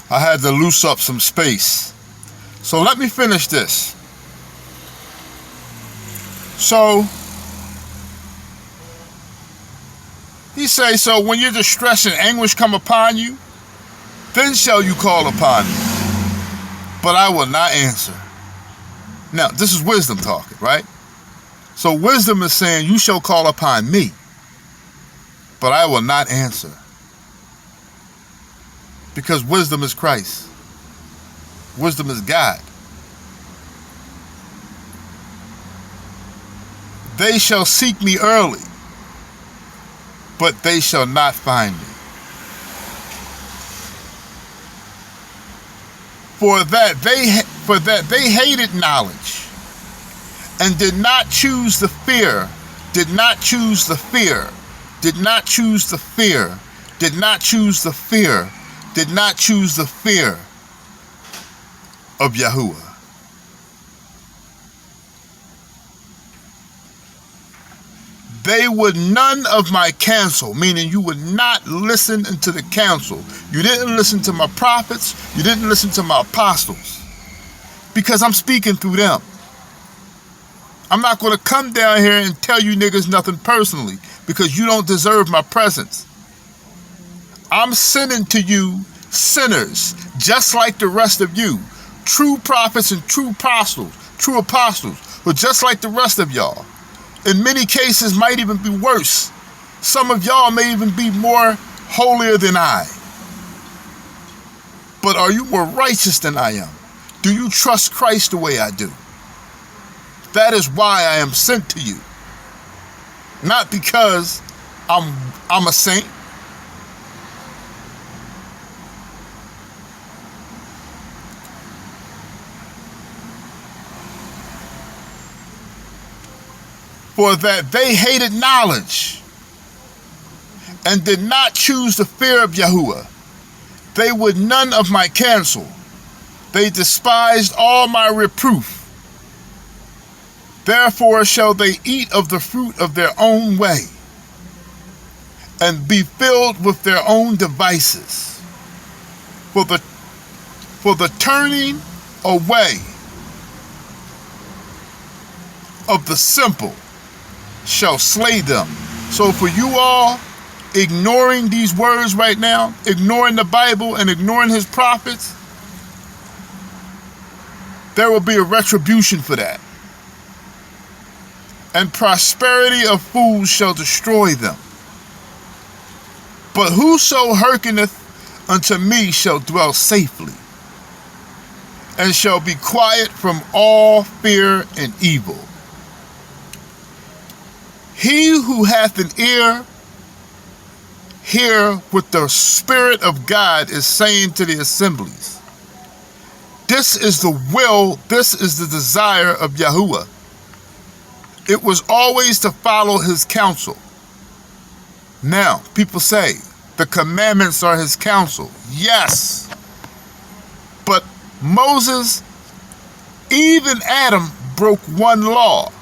I had to loose up some space. So let me finish this. So he say, so when your distress and anguish come upon you, then shall you call upon me, but I will not answer. Now, this is wisdom talking, right? So wisdom is saying, you shall call upon me, but I will not answer. Because wisdom is Christ. Wisdom is God. They shall seek me early, but they shall not find me. For that they hated knowledge and did not choose the fear, did not choose the fear, did not choose the fear, did not choose the fear, did not choose the fear of Yahuwah. They would none of my counsel, meaning you would not listen unto the counsel. You didn't listen to my prophets. You didn't listen to my apostles. Because I'm speaking through them. I'm not going to come down here and tell you niggas nothing personally, because you don't deserve my presence. I'm sending to you sinners, just like the rest of you. True prophets and true apostles, but just like the rest of y'all. In many cases, might even be worse. Some of y'all may even be more holier than I. But are you more righteous than I am? Do you trust Christ the way I do? That is why I am sent to you. Not because I'm a saint. For that they hated knowledge and did not choose the fear of Yahuwah. They would none of my counsel. They despised all my reproof. Therefore shall they eat of the fruit of their own way and be filled with their own devices. For the turning away of the simple shall slay them. So for you all ignoring these words right now, ignoring the Bible and ignoring his prophets, there will be a retribution for that. And prosperity of fools shall destroy them. But whoso hearkeneth unto me shall dwell safely, and shall be quiet from all fear and evil. He who hath an ear, hear what the Spirit of God is saying to the assemblies. This is the will, this is the desire of Yahuwah. It was always to follow his counsel. Now, people say, the commandments are his counsel. Yes. But Moses, even Adam, broke one law.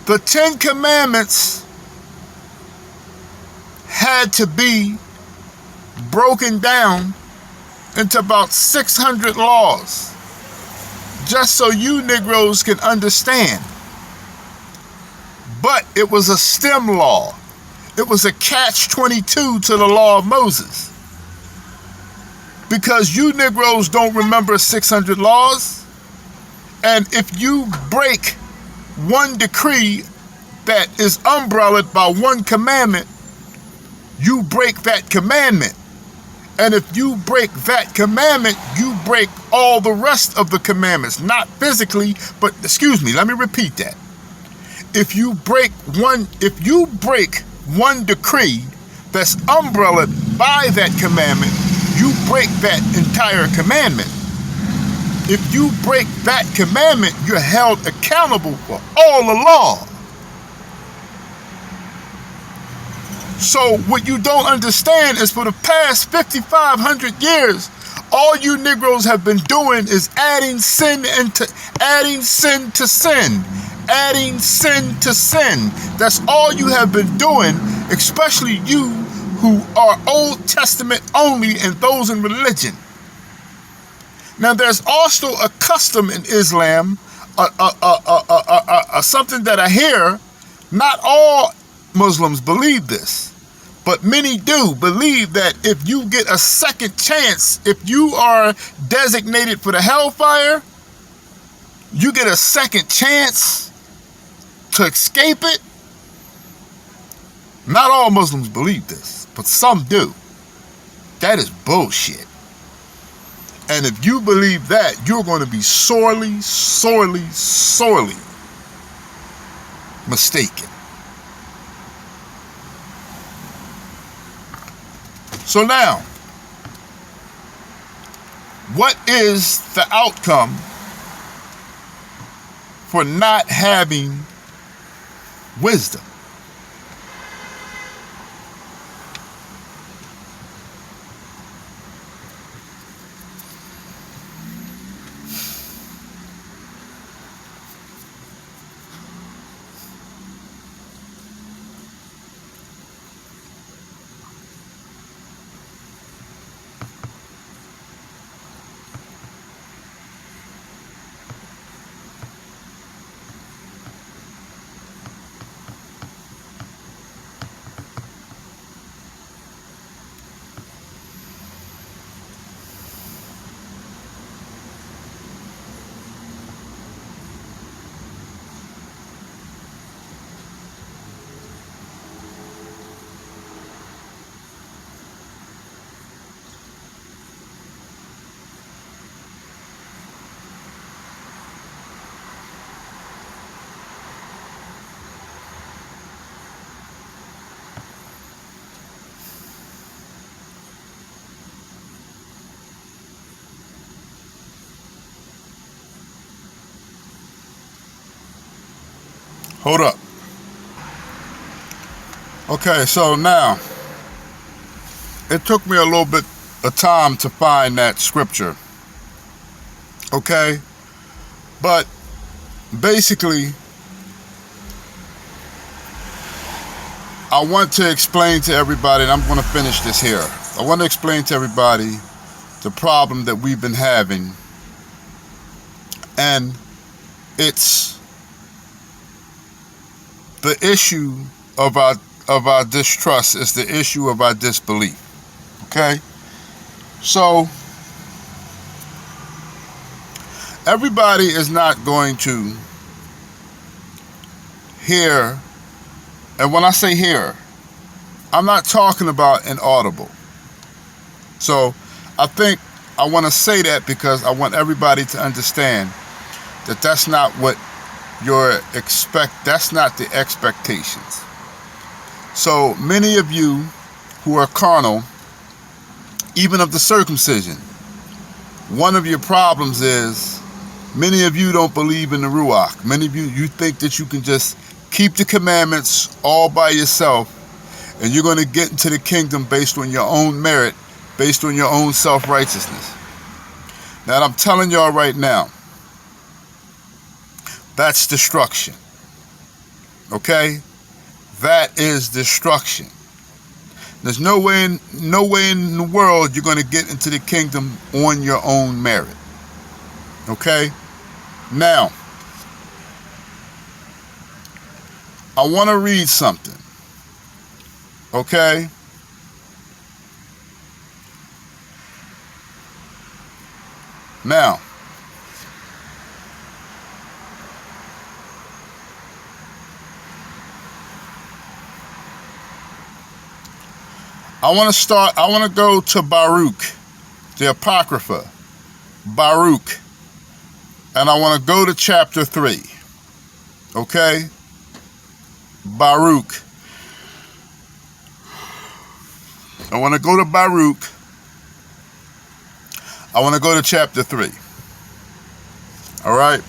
The 10 Commandments had to be broken down into about 600 laws, just so you Negroes can understand. But it was a stem law. It was a catch-22 to the law of Moses. Because you Negroes don't remember 600 laws, and if you break one decree that is umbrellaed by one commandment, you break that commandment. And if you break that commandment, you break all the rest of the commandments. Not physically, but let me repeat that. If you break one decree that's umbrellaed by that commandment, you break that entire commandment. If you break that commandment, you're held accountable for all the law. So what you don't understand is for the past 5,500 years, all you Negroes have been doing is adding sin to sin. Adding sin to sin. That's all you have been doing, especially you who are Old Testament only and those in religion. Now, there's also a custom in Islam, something that I hear. Not all Muslims believe this, but many do believe that if you get a second chance, if you are designated for the hellfire, you get a second chance to escape it. Not all Muslims believe this, but some do. That is bullshit. And if you believe that, you're going to be sorely, sorely, sorely mistaken. So now, what is the outcome for not having wisdom? Hold up. Okay, so now, it took me a little bit of time to find that scripture. Okay? But basically, I want to explain to everybody, and I'm going to finish this here. I want to explain to everybody the problem that we've been having. And it's the issue of our distrust, is the issue of our disbelief. Okay? So everybody is not going to hear, and when I say hear, I'm not talking about inaudible. So I think I want to say that because I want everybody to understand that that's not what that's not the expectations. So many of you who are carnal, even of the circumcision, one of your problems is many of you don't believe in the Ruach. Many of you think that you can just keep the commandments all by yourself and you're going to get into the kingdom based on your own merit, based on your own self-righteousness. Now, I'm telling y'all right now, that's destruction. Okay? That is destruction. There's no way in the world you're going to get into the kingdom on your own merit. Okay? Now, I want to read something. Okay? Now, I want to go to Baruch, the Apocrypha, Baruch, and I want to go to chapter 3, okay? Baruch. I want to go to Baruch. I want to go to chapter 3, all right?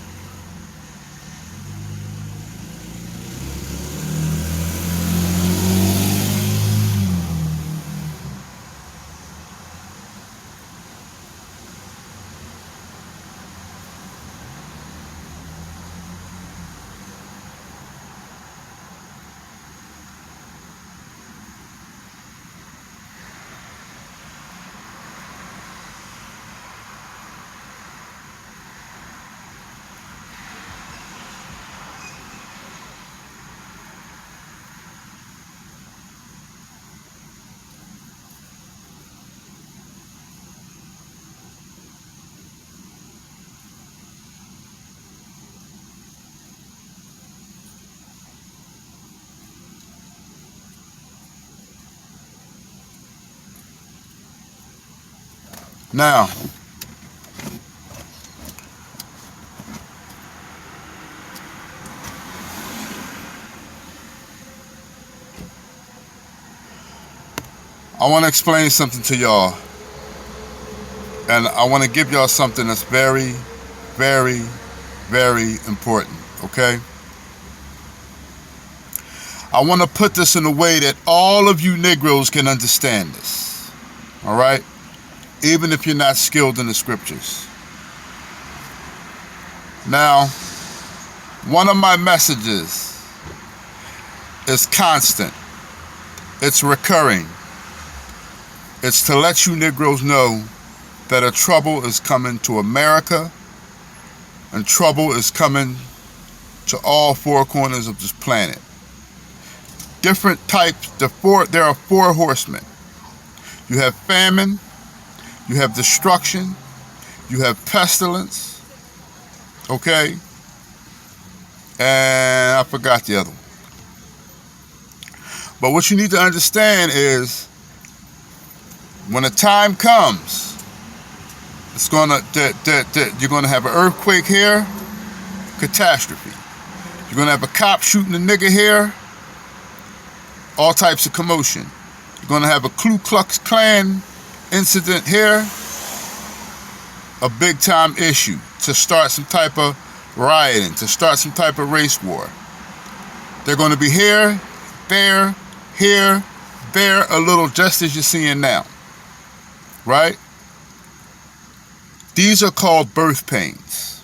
Now, I want to explain something to y'all. And I want to give y'all something that's very, very, very important, okay? I want to put this in a way that all of you Negroes can understand this, all right? Even if you're not skilled in the scriptures. Now, one of my messages is constant. It's recurring. It's to let you Negroes know that a trouble is coming to America, and trouble is coming to all four corners of this planet. Different types, there are four horsemen. You have famine, you have destruction, you have pestilence, okay? And I forgot the other one. But what you need to understand is, when the time comes, it's you're gonna have an earthquake here, catastrophe. You're gonna have a cop shooting a nigga here, all types of commotion. You're gonna have a Ku Klux Klan incident here, a big time issue to start some type of rioting, to start some type of race war. They're gonna be here, there, a little, just as you're seeing now, right? These are called birth pains.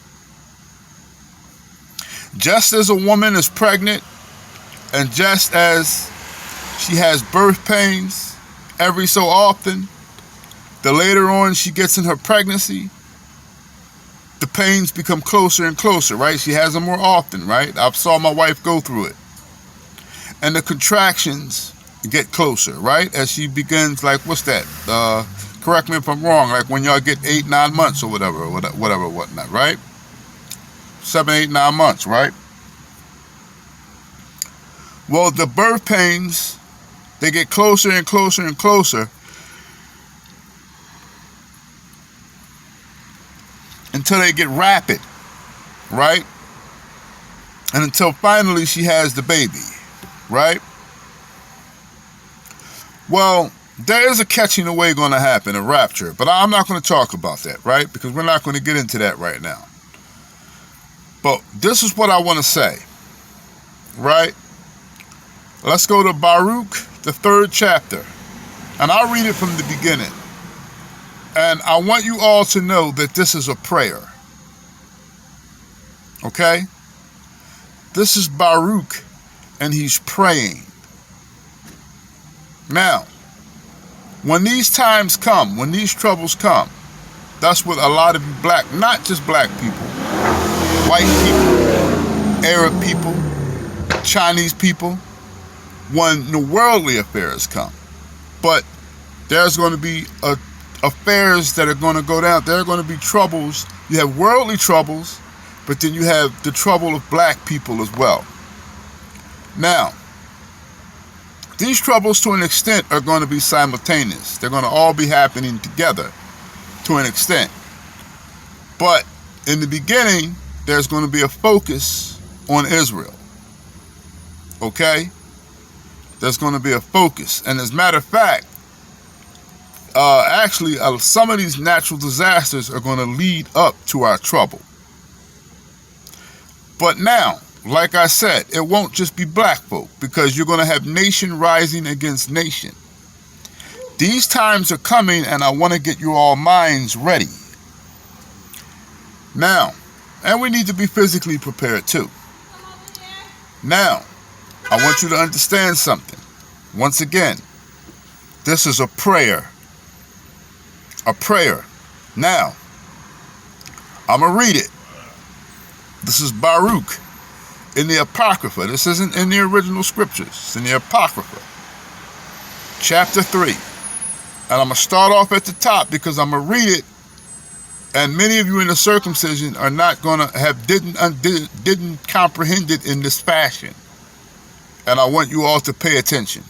Just as a woman is pregnant, and just as she has birth pains every so often, the later on she gets in her pregnancy, the pains become closer and closer, right? She has them more often, right? I saw my wife go through it. And the contractions get closer, right? As she begins, like, what's that? Correct me if I'm wrong, like when y'all get 8, 9 months or whatnot, right? 7, 8, 9 months, right? Well, the birth pains, they get closer and closer and closer until they get rapid, right? And until finally she has the baby, right? Well, there is a catching away going to happen, a rapture, but I'm not going to talk about that, right? Because we're not going to get into that right now. But this is what I want to say, right? Let's go to Baruch, the 3rd chapter, and I'll read it from the beginning. And I want you all to know that this is a prayer, okay? This is Baruch, and he's praying. Now, when these times come, when these troubles come, that's what a lot of you black, not just black people, white people, Arab people, Chinese people, when the worldly affairs come. But there's going to be affairs that are going to go down. There are going to be troubles. You have worldly troubles, but then you have the trouble of black people as well. Now, these troubles, to an extent, are going to be simultaneous. They're going to all be happening together, to an extent. But in the beginning, there's going to be a focus on Israel. Okay? There's going to be a focus. And as a matter of fact, some of these natural disasters are going to lead up to our trouble. But now, like I said, it won't just be black folk, because you're going to have nation rising against nation. These times are coming, and I want to get you all minds ready. Now, and we need to be physically prepared too. Now, I want you to understand something. Once again, this is a prayer. A prayer. Now, I'm going to read it. This is Baruch. In the Apocrypha. This isn't in the original scriptures. It's in the Apocrypha. Chapter 3. And I'm going to start off at the top because I'm going to read it. And many of you in the circumcision are not going to didn't comprehend it in this fashion. And I want you all to pay attention.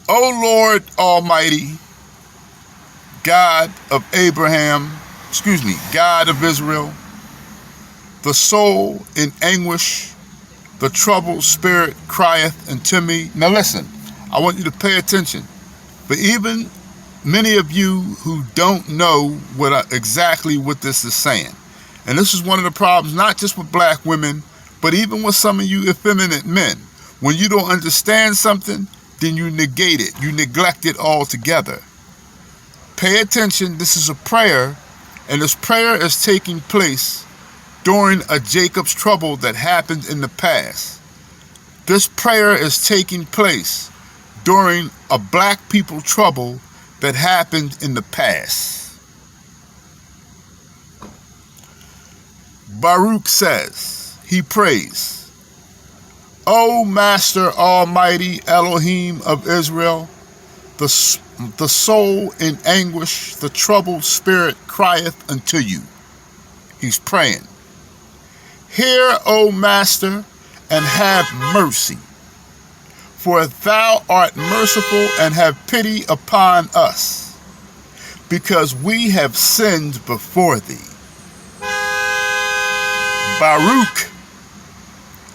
O Lord Almighty, God of God of Israel, the soul in anguish, the troubled spirit crieth unto me. Now listen, I want you to pay attention. But even many of you who don't know exactly what this is saying, and this is one of the problems, not just with black women, but even with some of you effeminate men. When you don't understand something, then you negate it. You neglect it altogether. Pay attention. This is a prayer, and this prayer is taking place during a Jacob's trouble that happened in the past. This prayer is taking place during a black people trouble that happened in the past. Baruch says, he prays, O Master Almighty Elohim of Israel, the soul in anguish, the troubled spirit crieth unto you. He's praying. Hear, O Master, and have mercy. For thou art merciful and have pity upon us, because we have sinned before thee. Baruch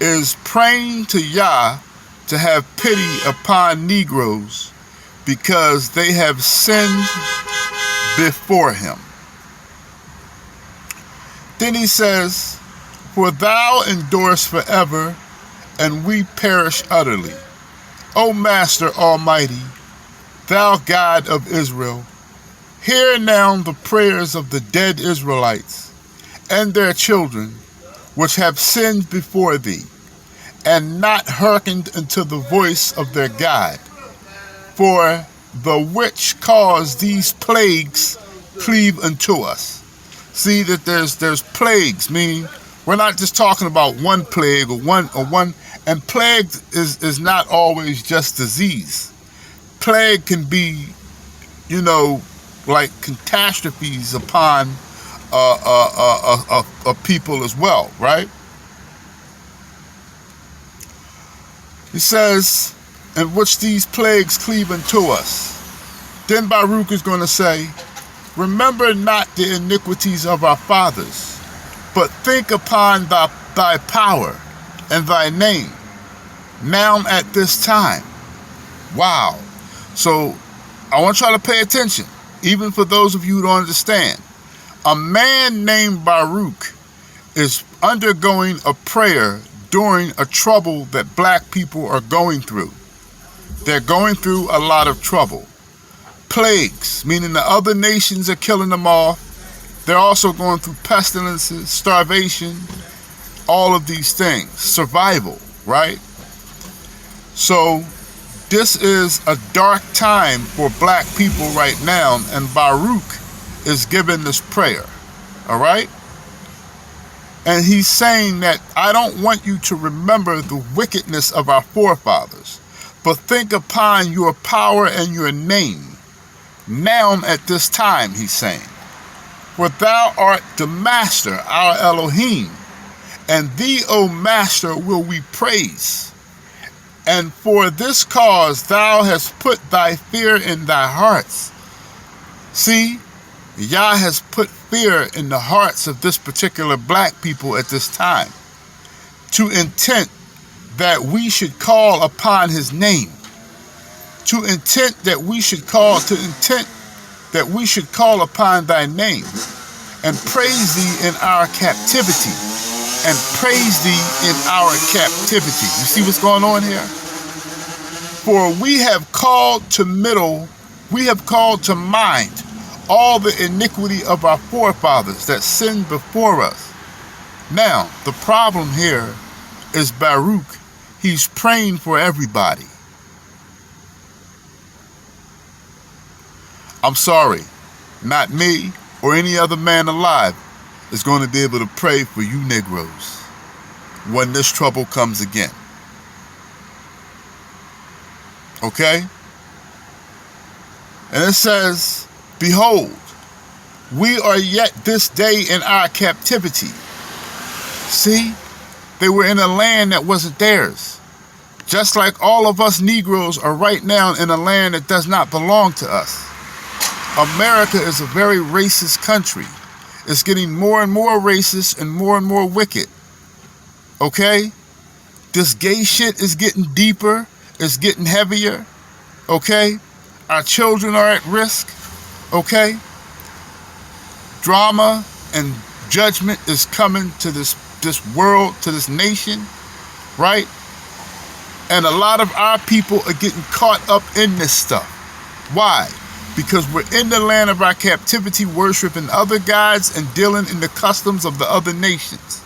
is praying to Yah to have pity upon Negroes because they have sinned before him. Then he says, for thou endurest forever, and we perish utterly. O Master Almighty, thou God of Israel, hear now the prayers of the dead Israelites and their children, which have sinned before thee, and not hearkened unto the voice of their God, for the which caused these plagues cleave unto us. See that there's plagues, meaning we're not just talking about one plague or one, and plague is not always just disease. Plague can be, like catastrophes upon a people as well, right? He says, in which these plagues cleave unto us. Then Baruch is going to say, remember not the iniquities of our fathers, but think upon thy power and thy name, now at this time. Wow. So I want y'all to pay attention, even for those of you who don't understand. A man named Baruch is undergoing a prayer during a trouble that black people are going through. They're going through a lot of trouble. Plagues, meaning the other nations are killing them off. They're also going through pestilences, starvation, all of these things. Survival, right? So this is a dark time for black people right now, and Baruch is giving this prayer, all right? And he's saying that I don't want you to remember the wickedness of our forefathers, but think upon your power and your name. Now at this time, he's saying, for thou art the Master, our Elohim, and thee, O Master, will we praise. And for this cause thou hast put thy fear in thy hearts. See, Yah has put fear in the hearts of this particular black people at this time, to intent that we should call upon his name, to intent that we should call upon thy name, and praise thee in our captivity, and praise thee in our captivity. You see what's going on here? For we have called to mind all the iniquity of our forefathers that sinned before us. Now, the problem here is Baruch. He's praying for everybody. I'm sorry, not me or any other man alive is going to be able to pray for you Negroes when this trouble comes again. Okay? And it says, behold, we are yet this day in our captivity. See, they were in a land that wasn't theirs. Just like all of us Negroes are right now in a land that does not belong to us. America is a very racist country. It's getting more and more racist and more wicked. Okay? This gay shit is getting deeper. It's getting heavier. Okay? Our children are at risk. Okay? Drama and judgment is coming to this world, to this nation. Right? And a lot of our people are getting caught up in this stuff. Why? Because we're in the land of our captivity, worshiping other gods and dealing in the customs of the other nations.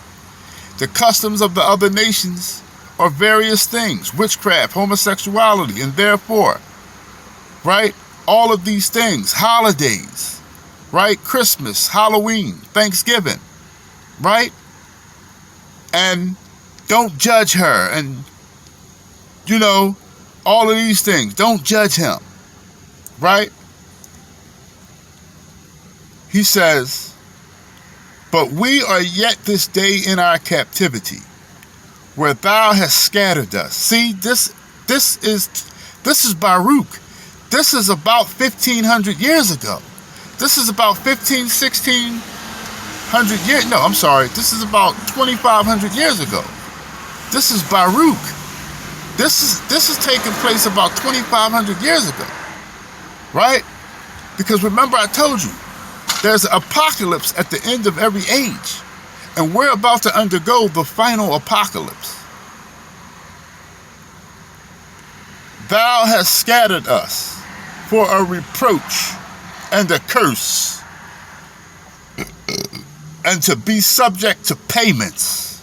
The customs of the other nations are various things: witchcraft, homosexuality, and therefore, right, all of these things, holidays, right, Christmas, Halloween, Thanksgiving, right? And don't judge her, and, you know, all of these things. Don't judge him, right? He says, but we are yet this day in our captivity, where thou hast scattered us. See, this is Baruch. This is about 1,500 years ago. This is about 1,600 years. No, I'm sorry. This is about 2,500 years ago. This is Baruch. This is taking place about 2,500 years ago, right? Because remember, I told you, there's an apocalypse at the end of every age, and we're about to undergo the final apocalypse. Thou hast scattered us for a reproach and a curse, and to be subject to payments,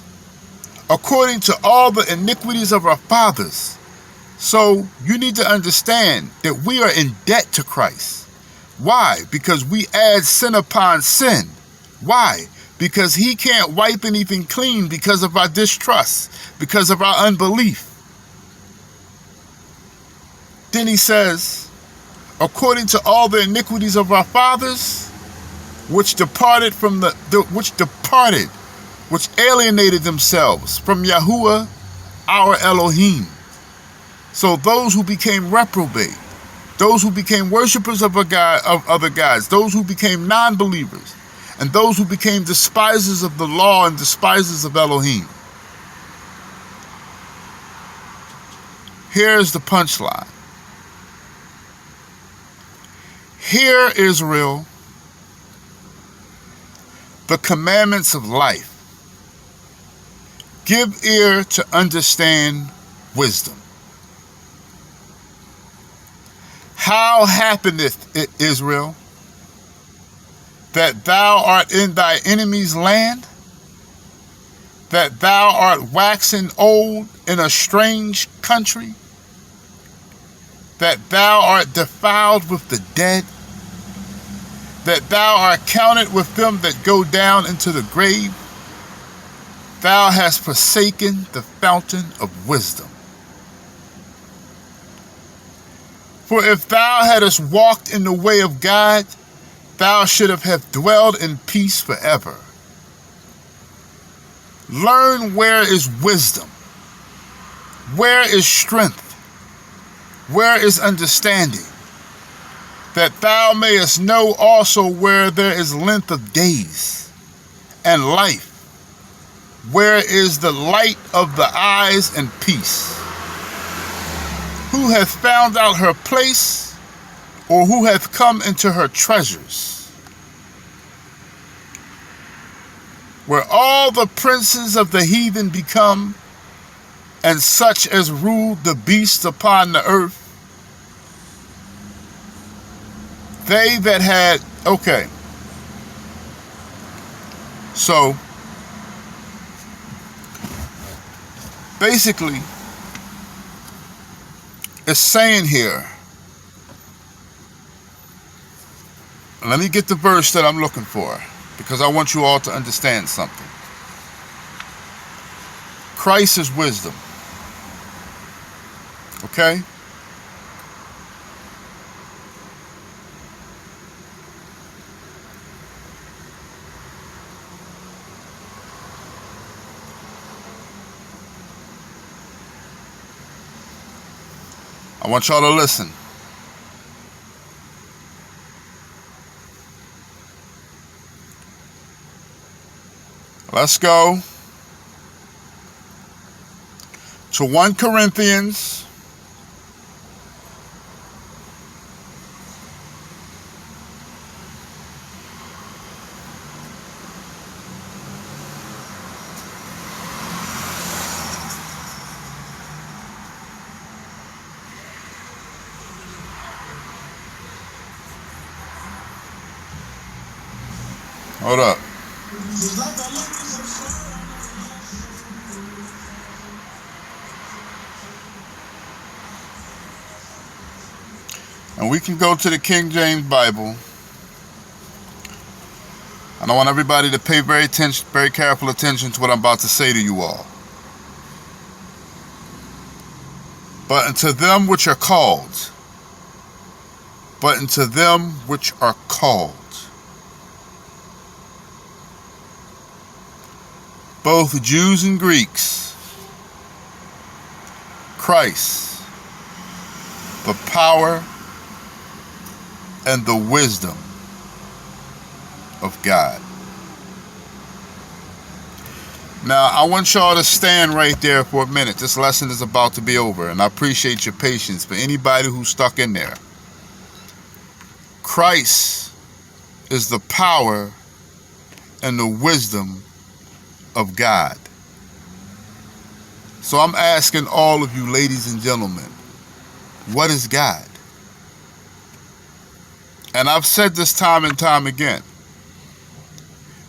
according to all the iniquities of our fathers. So you need to understand that we are in debt to Christ. Why? Because we add sin upon sin. Why? Because he can't wipe anything clean because of our distrust, because of our unbelief. Then he says, according to all the iniquities of our fathers, which alienated themselves from Yahuwah, our Elohim. So those who became reprobate, those who became worshipers of other gods, those who became non-believers, and those who became despisers of the law and despisers of Elohim. Here's the punchline. Hear, Israel, the commandments of life. Give ear to understand wisdom. How happeneth it, Israel, that thou art in thy enemy's land, that thou art waxen old in a strange country, that thou art defiled with the dead, that thou art counted with them that go down into the grave? Thou hast forsaken the fountain of wisdom. For if thou hadst walked in the way of God, thou shouldst have dwelled in peace forever. Learn where is wisdom, where is strength, where is understanding, that thou mayest know also where there is length of days and life, where is the light of the eyes and peace. Who hath found out her place, or who hath come into her treasures? Where all the princes of the heathen become, and such as ruled the beasts upon the earth, they that had, okay. So, basically, it's saying here, let me get the verse that I'm looking for, because I want you all to understand something. Christ is wisdom. Okay? I want y'all to listen. Let's go to 1 Corinthians Hold up. And we can go to the King James Bible. And I want everybody to pay very careful attention to what I'm about to say to you all. But unto them which are called, both Jews and Greeks, Christ, the power and the wisdom of God. Now, I want y'all to stand right there for a minute. This lesson is about to be over, and I appreciate your patience for anybody who's stuck in there. Christ is the power and the wisdom of God. So I'm asking all of you, ladies and gentlemen, what is God? And I've said this time and time again.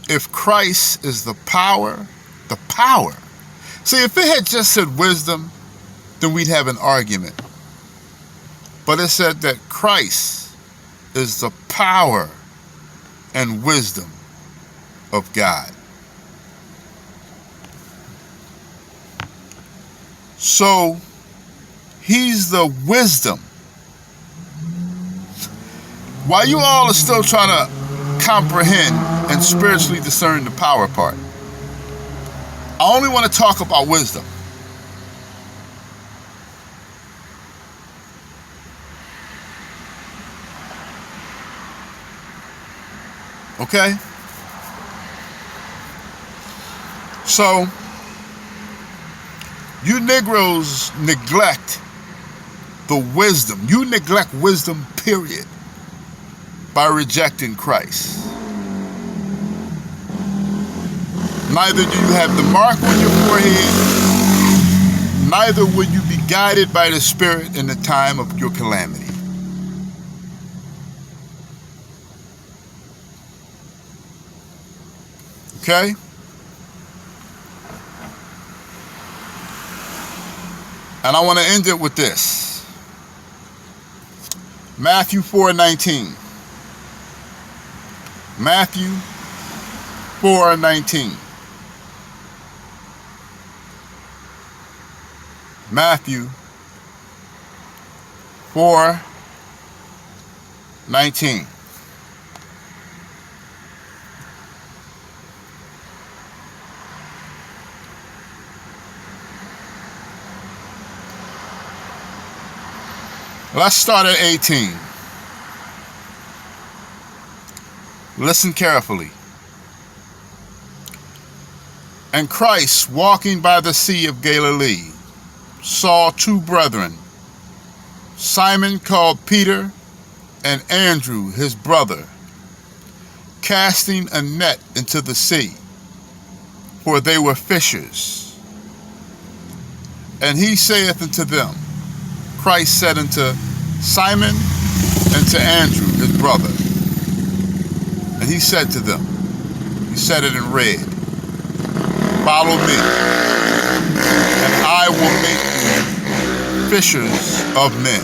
If Christ is the power. See, if it had just said wisdom, then we'd have an argument. But it said that Christ is the power and wisdom of God. So, he's the wisdom. While you all are still trying to comprehend and spiritually discern the power part, I only want to talk about wisdom. Okay? So, you Negroes neglect the wisdom. You neglect wisdom, period, by rejecting Christ. Neither do you have the mark on your forehead, neither will you be guided by the Spirit in the time of your calamity. Okay? And I want to end it with this. Matthew 4:19. Matthew 4:19. Matthew 4:19. Let's start at 18. Listen carefully. And Christ, walking by the Sea of Galilee, saw two brethren, Simon called Peter, and Andrew his brother, casting a net into the sea, for they were fishers. And he saith unto them, Christ said unto Simon and to Andrew his brother, and he said to them, he said it in red, follow me, and I will make you fishers of men.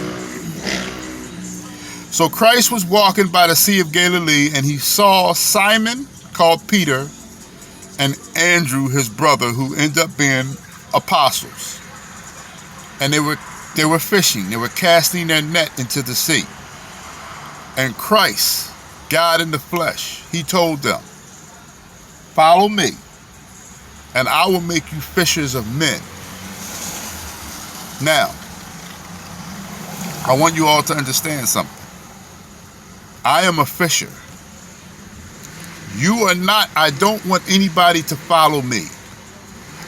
So Christ was walking by the Sea of Galilee, and he saw Simon, called Peter, and Andrew, his brother, who ended up being apostles. And they were fishing. They were casting their net into the sea. And Christ, God in the flesh, he told them, follow me, and I will make you fishers of men. Now, I want you all to understand something. I am a fisher. I don't want anybody to follow me.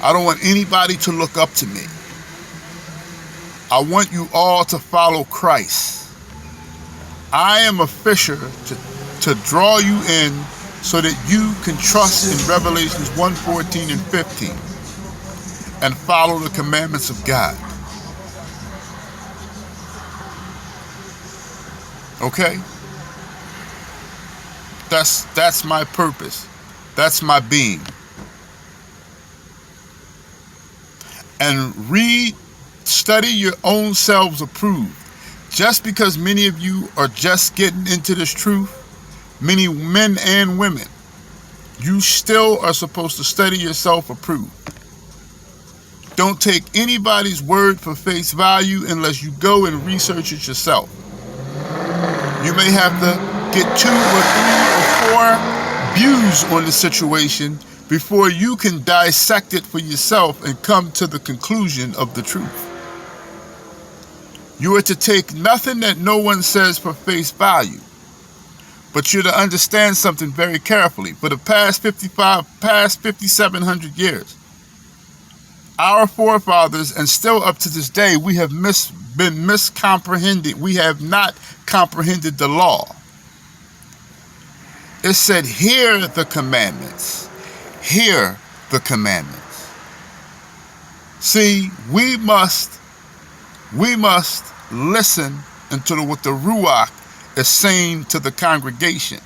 I don't want anybody to look up to me. I want you all to follow Christ. I am a fisher to draw you in so that you can trust in Revelations 1:14 and 15 and follow the commandments of God. Okay? That's my purpose. That's my being. And study your own selves approved. Just because many of you are just getting into this truth, many men and women, you still are supposed to study yourself approved. Don't take anybody's word for face value unless you go and research it yourself. You may have to get 2 or 3 or 4 views on the situation before you can dissect it for yourself and come to the conclusion of the truth. You are to take nothing that no one says for face value, but you're to understand something very carefully. For the past 5,700 years, our forefathers, and still up to this day, we have been miscomprehended. We have not comprehended the law. It said, hear the commandments. Hear the commandments. See, we must listen unto what the Ruach is saying to the congregation.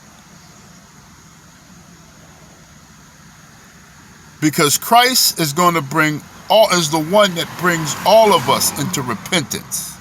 Because Christ is going to is the one that brings all of us into repentance.